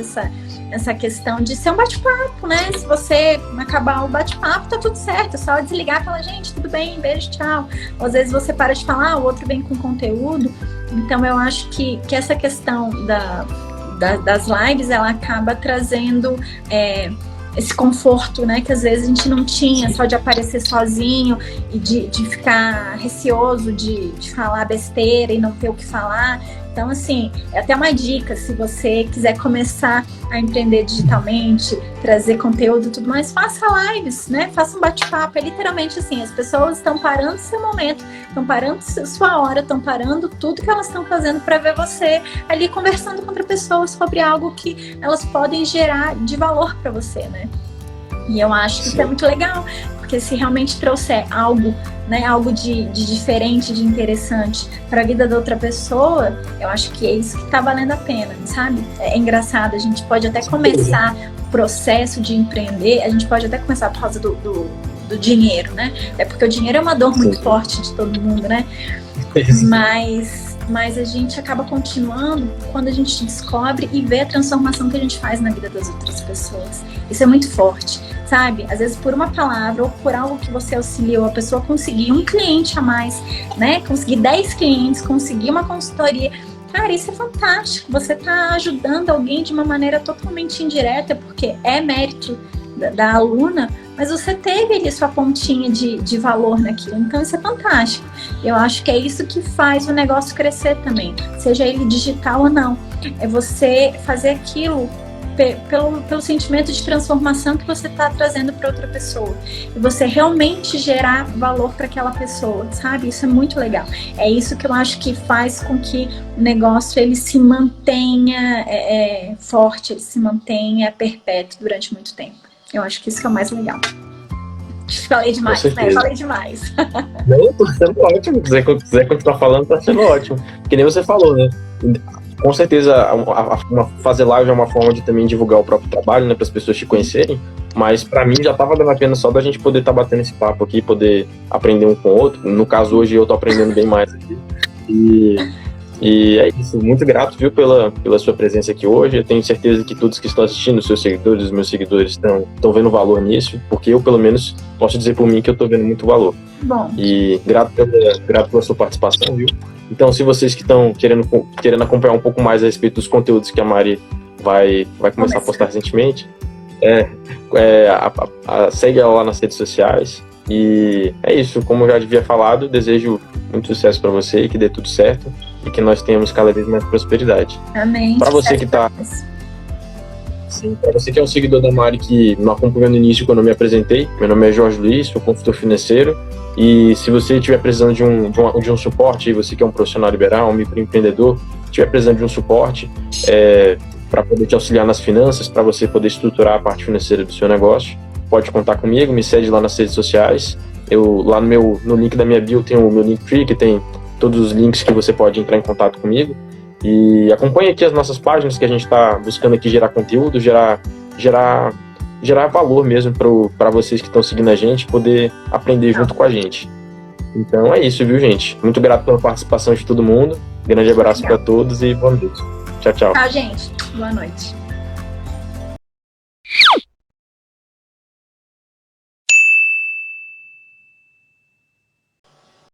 essa questão de ser um bate-papo, né? Se você acabar o bate-papo, tá tudo certo, é só desligar e falar, gente, tudo bem, beijo, tchau. Ou às vezes você para de falar, o outro vem com conteúdo. Então eu acho que essa questão das lives, ela acaba trazendo esse conforto, né, que às vezes a gente não tinha, só de aparecer sozinho e de ficar receoso de falar besteira e não ter o que falar. Então, assim, é até uma dica, se você quiser começar a empreender digitalmente, trazer conteúdo e tudo mais, faça lives, né? Faça um bate-papo. É literalmente assim, as pessoas estão parando seu momento, estão parando sua hora, estão parando tudo que elas estão fazendo para ver você ali conversando com outra pessoa sobre algo que elas podem gerar de valor para você, né? E eu acho que isso é muito legal, porque se realmente trouxer algo, né, algo de diferente, de interessante para a vida da outra pessoa, eu acho que é isso que está valendo a pena, sabe? É engraçado, a gente pode até começar o processo de empreender, a gente pode até começar por causa do dinheiro, né? É porque o dinheiro é uma dor muito forte de todo mundo, né? Mas a gente acaba continuando quando a gente descobre e vê a transformação que a gente faz na vida das outras pessoas. Isso é muito forte, sabe? Às vezes por uma palavra ou por algo que você auxiliou a pessoa conseguir um cliente a mais, né? Conseguir 10 clientes, conseguir uma consultoria. Cara, isso é fantástico. Você está ajudando alguém de uma maneira totalmente indireta, porque é mérito da aluna, mas você teve ali sua pontinha de valor naquilo, então isso é fantástico. Eu acho que é isso que faz o negócio crescer também, seja ele digital ou não, é você fazer aquilo pelo sentimento de transformação que você está trazendo para outra pessoa, e você realmente gerar valor para aquela pessoa, sabe? Isso é muito legal. É isso que eu acho que faz com que o negócio ele se mantenha forte, ele se mantenha perpétuo durante muito tempo. Eu acho que isso que é o mais legal. Falei demais, Com né? certeza. Falei demais. Não, tá sendo ótimo. Se quiser continuar falando, tá sendo ótimo. Que nem você falou, né? Com certeza, fazer live é uma forma de também divulgar o próprio trabalho, né? Para as pessoas te conhecerem. Mas para mim já tava dando a pena só da gente poder estar batendo esse papo aqui, poder aprender um com o outro. No caso, hoje eu tô aprendendo bem mais aqui. E é isso. Muito grato, viu, pela sua presença aqui hoje. Eu tenho certeza que todos que estão assistindo, os seus seguidores, os meus seguidores, estão vendo valor nisso, porque eu, pelo menos, posso dizer por mim que eu tô vendo muito valor. Bom. E grato pela sua participação, viu? Então, se vocês que estão querendo acompanhar um pouco mais a respeito dos conteúdos que a Mari vai começar a postar recentemente, segue ela lá nas redes sociais. E é isso, como eu já havia falado, desejo muito sucesso para você e que dê tudo certo e que nós tenhamos cada vez mais prosperidade. Amém. Para você que tá... Sim, para você que é um seguidor da Mari que me acompanhou no início quando eu me apresentei, meu nome é Jorge Luiz, sou consultor financeiro, e se você estiver precisando de um suporte, você que é um profissional liberal, um microempreendedor, estiver precisando de um suporte para poder te auxiliar nas finanças, para você poder estruturar a parte financeira do seu negócio, pode contar comigo, me segue lá nas redes sociais. Lá no link da minha bio tem o meu Linktree, que tem todos os links que você pode entrar em contato comigo. E acompanhe aqui as nossas páginas, que a gente está buscando aqui gerar conteúdo, gerar valor mesmo para vocês que estão seguindo a gente, poder aprender junto com a gente. Então é isso, viu, gente? Muito grato pela participação de todo mundo. Grande abraço para todos e boa noite. Tchau, tchau. Tchau, gente. Boa noite.